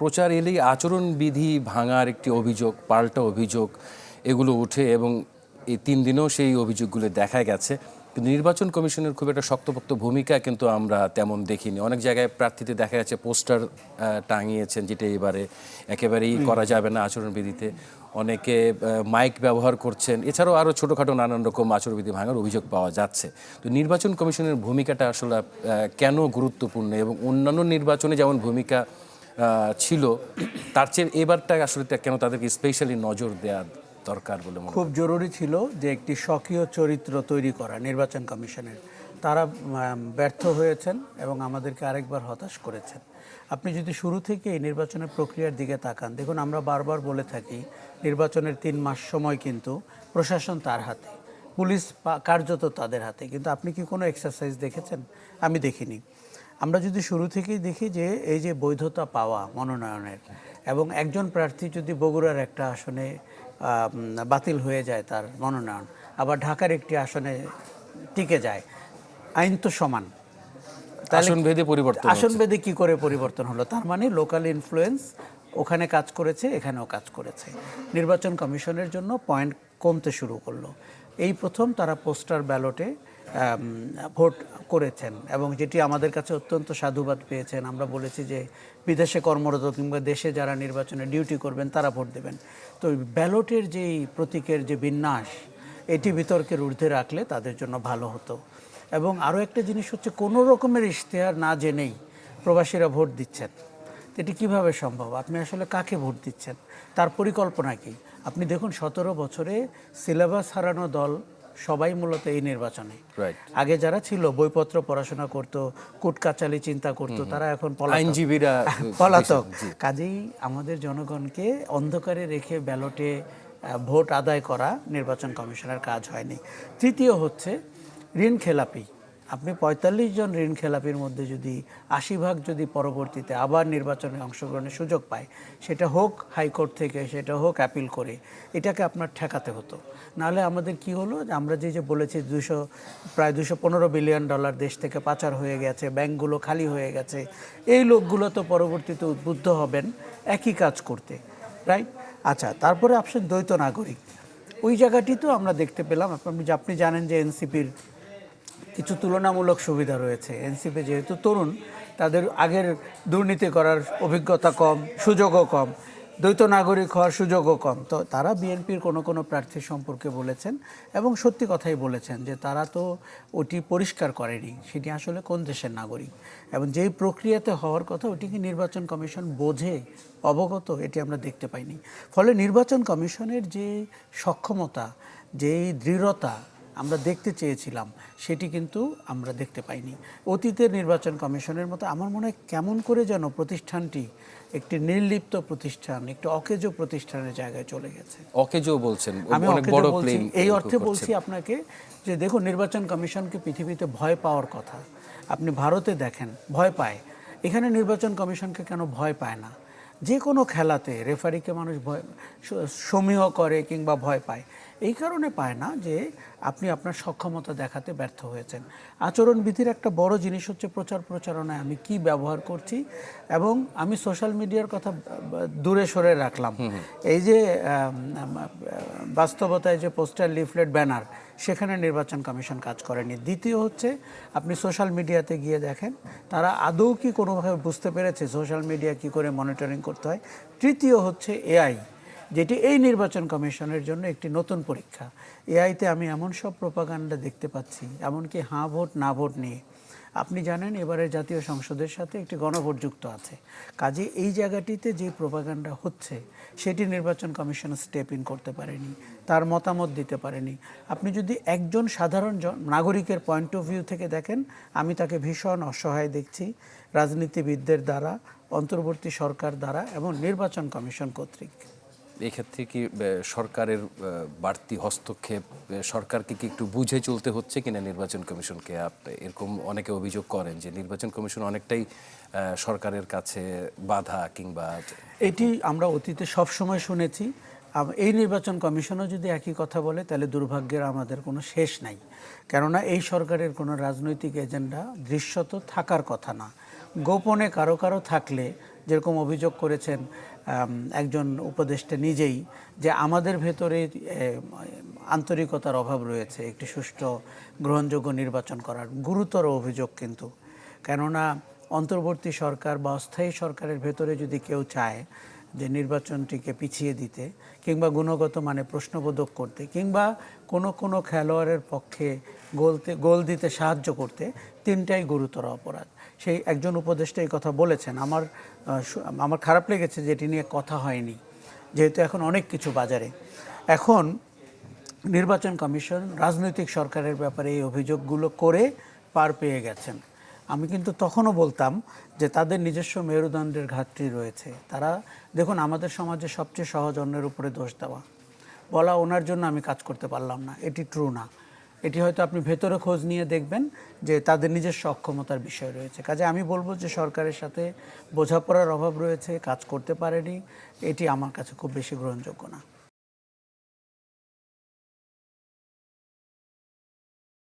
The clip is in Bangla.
প্রচার এলেই আচরণবিধি ভাঙার একটি অভিযোগ, পাল্টা অভিযোগ এগুলো ওঠে এবং এই 3 দিনেও সেই অভিযোগগুলো দেখা গেছে। কিন্তু নির্বাচন কমিশনের খুব একটা শক্তপোক্ত ভূমিকা কিন্তু আমরা তেমন দেখিনি। অনেক জায়গায় প্রার্থীদের দেখা গেছে পোস্টার টাঙিয়েছেন, যেটা এবারে একেবারেই করা যাবে না আচরণবিধিতে। অনেকে মাইক ব্যবহার করছেন, এছাড়াও আরও ছোটোখাটো নানান রকম আচরণবিধি ভাঙার অভিযোগ পাওয়া যাচ্ছে। তো নির্বাচন কমিশনের ভূমিকাটা আসলে কেন গুরুত্বপূর্ণ এবং অন্যান্য নির্বাচনে যেমন ভূমিকা ছিল তার চেয়ে এবারটা আসলে কেন তাদেরকে স্পেশালি নজর দেওয়া দরকার বলে মনে খুব জরুরি ছিল যে একটি স্বকীয় চরিত্র তৈরি করা নির্বাচন কমিশনের। তারা ব্যর্থ হয়েছেন এবং আমাদেরকে আরেকবার হতাশ করেছেন। আপনি যদি শুরু থেকে এই নির্বাচনের প্রক্রিয়ার দিকে তাকান, দেখুন আমরা বারবার বলে থাকি নির্বাচনের 3 মাস সময় কিন্তু প্রশাসন তার হাতে, পুলিশ কার্যত তাদের হাতে, কিন্তু আপনি কি কোনো এক্সারসাইজ দেখেছেন? আমি দেখিনি। আমরা যদি শুরু থেকেই দেখি যে এই যে বৈধতা পাওয়া মনোনয়নের, এবং একজন প্রার্থী যদি বগুড়ার একটা আসনে বাতিল হয়ে যায় তার মনোনয়ন, আবার ঢাকার একটি আসনে টিকে যায়, আইন তো সমান, আসনভেদে কি করে পরিবর্তন হলো? তার মানে লোকাল ইনফ্লুয়েন্স ওখানে কাজ করেছে, এখানেও কাজ করেছে। নির্বাচন কমিশনের জন্য পয়েন্ট কমতে শুরু করলো। এই প্রথম তারা পোস্টাল ব্যালটে ভোট করেছেন এবং যেটি আমাদের কাছে অত্যন্ত সাধুবাদ পেয়েছেন। আমরা বলেছি যে বিদেশে কর্মরত কিংবা দেশে যারা নির্বাচনে ডিউটি করবেন তারা ভোট দেবেন। তো ব্যালটের যেই প্রতীকের যে বিন্যাস, এটি বিতর্কের ঊর্ধ্বে রাখলে তাদের জন্য ভালো হতো। এবং আরও একটা জিনিস হচ্ছে, কোনো রকমের ইশতেহার না জেনেই প্রবাসীরা ভোট দিচ্ছেন। এটি কিভাবে সম্ভব? আপনি আসলে কাকে ভোট দিচ্ছেন, তার পরিকল্পনা কি? আপনি দেখুন 17 বছরে সিলেবাস হারানো দল সবাই মূলত এই নির্বাচনে। আগে যারা ছিল বইপত্র পড়াশোনা করতো, কুটকাচালি চিন্তা করতো, তারা এখন পলাতক। কাজেই আমাদের জনগণকে অন্ধকারে রেখে ব্যালটে ভোট আদায় করা নির্বাচন কমিশনের কাজ হয়নি। তৃতীয় হচ্ছে ঋণ খেলাপি। আপনি 45 জন ঋণ খেলাপির মধ্যে যদি 80 ভাগ যদি পরবর্তীতে আবার নির্বাচনে অংশগ্রহণের সুযোগ পায়, সেটা হোক হাইকোর্ট থেকে, সেটা হোক অ্যাপিল করে, এটাকে আপনার ঠেকাতে হতো। নাহলে আমাদের কি হলো, আমরা যে বলেছি প্রায় $215 বিলিয়ন দেশ থেকে পাচার হয়ে গেছে, ব্যাংকগুলো খালি হয়ে গেছে, এই লোকগুলো তো পরবর্তীতে উদ্বুদ্ধ হবেন একই কাজ করতে, রাইট? আচ্ছা, তারপরে অপশন দ্বৈত নাগরিক, ওই জায়গাটিতেও আমরা দেখতে পেলাম। আপনি জানেন যে এনসিপির কিছু তুলনামূলক সুবিধা রয়েছে। এনসিপি যেহেতু তরুণ, তাদের আগের দুর্নীতি করার অভিজ্ঞতা কম, সুযোগও কম, দ্বৈত নাগরিক হওয়ার সুযোগও কম। তো তারা বিএনপির কোনো প্রার্থী সম্পর্কে বলেছেন এবং সত্যি কথাই বলেছেন যে তারা তো ওটি পরিষ্কার করেনি সেটি আসলে কোন দেশের নাগরিক, এবং যেই প্রক্রিয়াতে হওয়ার কথা ওটি কি নির্বাচন কমিশন বোঝে, অবগত, এটি আমরা দেখতে পাইনি। ফলে নির্বাচন কমিশনের যে সক্ষমতা, যেই দৃঢ়তা আমরা দেখতে চেয়েছিলাম, সেটি কিন্তু আমরা দেখতে পাইনি। অতীতের নির্বাচন কমিশনের মতো আমার মনে হয় কেমন করে যেন প্রতিষ্ঠানটি একটি নির্লিপ্ত প্রতিষ্ঠান, একটি অকেজো প্রতিষ্ঠানের জায়গায় চলে গেছে। অকেজো বলছেন? আমি অকেজো বলছি এই অর্থে বলছি আপনাকে যে দেখুন, নির্বাচন কমিশনকে পৃথিবীতে ভয় পাওয়ার কথা। আপনি ভারতে দেখেন ভয় পায়, এখানে নির্বাচন কমিশনকে কেন ভয় পায় না? যে কোনো খেলাতে রেফারিকে মানুষ সমীহ করে কিংবা ভয় পায়, এই কারণে পায় না যে আপনি আপনার সক্ষমতা দেখাতে ব্যর্থ হয়েছেন। আচরণবিধির একটা বড় জিনিস হচ্ছে প্রচারণায় আমি কি ব্যবহার করছি, এবং আমি সোশ্যাল মিডিয়ার কথা দূরে সরে রাখলাম। এই যে বাস্তবতায় যে পোস্টার, লিফলেট, ব্যানার, সেখানে নির্বাচন কমিশন কাজ করেনি। দ্বিতীয় হচ্ছে আপনি সোশ্যাল মিডিয়াতে গিয়ে দেখেন তারা আদৌ কি কোনোভাবে বুঝতে পেরেছে সোশ্যাল মিডিয়া কি করে মনিটরিং করতে হয়। তৃতীয় হচ্ছে এআই, যেটি এই নির্বাচন কমিশনের জন্য একটি নতুন পরীক্ষা। এআইতে আমি এমন সব প্রোপাগান্ডা দেখতে পাচ্ছি, এমনকি হাঁ ভোট না ভোট নিয়ে। আপনি জানেন এবারে জাতীয় সংসদের সাথে একটি গণভোট যুক্ত আছে। কাজে এই জায়গাটিতে যে প্রোপাগান্ডা হচ্ছে সেটি নির্বাচন কমিশন স্টেপ ইন করতে পারেনি, তার মতামত দিতে পারেনি। আপনি যদি একজন সাধারণ নাগরিকের পয়েন্ট অফ ভিউ থেকে দেখেন, আমি তাকে ভীষণ অসহায় দেখছি রাজনীতিবিদদের দ্বারা, অন্তর্বর্তী সরকার দ্বারা এবং নির্বাচন কমিশন কর্তৃক। এক্ষেত্রে কি সরকারের বাড়তি হস্তক্ষেপ, সরকারকে কি একটু বুঝে চলতে হচ্ছে কিনা নির্বাচন কমিশনকে? এরকম অনেকে অভিযোগ করেন যে নির্বাচন কমিশন অনেকটাই সরকারের কাছে বাধা, কিংবা এটি আমরা অতীতে সবসময় শুনেছি। এই নির্বাচন কমিশনও যদি একই কথা বলে তাহলে দুর্ভাগ্যের আমাদের কোনো শেষ নাই। কেননা এই সরকারের কোনো রাজনৈতিক এজেন্ডা দৃশ্যত থাকার কথা না। গোপনে কারো থাকলে যেরকম অভিযোগ করেছেন একজন উপদেষ্টা নিজেই, যে আমাদের ভেতরে আন্তরিকতার অভাব রয়েছে একটি সুষ্ঠু গ্রহণযোগ্য নির্বাচন করার, গুরুতর অভিযোগ কিন্তু। কেননা অন্তর্বর্তী সরকার বা অস্থায়ী সরকারের ভেতরে যদি কেউ চায় যে নির্বাচনটিকে পিছিয়ে দিতে কিংবা গুণগত মানে প্রশ্নবোধক করতে কিংবা কোনো খেলোয়াড়ের পক্ষে গোল দিতে সাহায্য করতে, তিনটাই গুরুতর অপরাধ। সেই একজন উপদেষ্টা এই কথা বলেছেন। আমার খারাপ লেগেছে যে এটি নিয়ে কথা হয়নি, যেহেতু এখন অনেক কিছু বাজারে। এখন নির্বাচন কমিশন রাজনৈতিক সরকারের ব্যাপারে এই অভিযোগগুলো করে পার পেয়ে গেছেন। আমি কিন্তু তখনও বলতাম যে তাদের নিজস্ব মেরুদণ্ডের ঘাটতি রয়েছে। তারা দেখুন, আমাদের সমাজে সবচেয়ে সহজ অন্যের উপরে দোষ দেওয়া, বলা ওনার জন্য আমি কাজ করতে পারলাম না, এটি ট্রু না। এটি হয়তো আপনি ভেতরে খোঁজ নিয়ে দেখবেন যে তাদের নিজস্ব অক্ষমতার বিষয় রয়েছে। কাজে আমি বলবো যে সরকারের সাথে বোঝাপড়ার অভাব রয়েছে, কাজ করতে পারেনি, এটি আমার কাছে খুব বেশি গ্রহণযোগ্য না।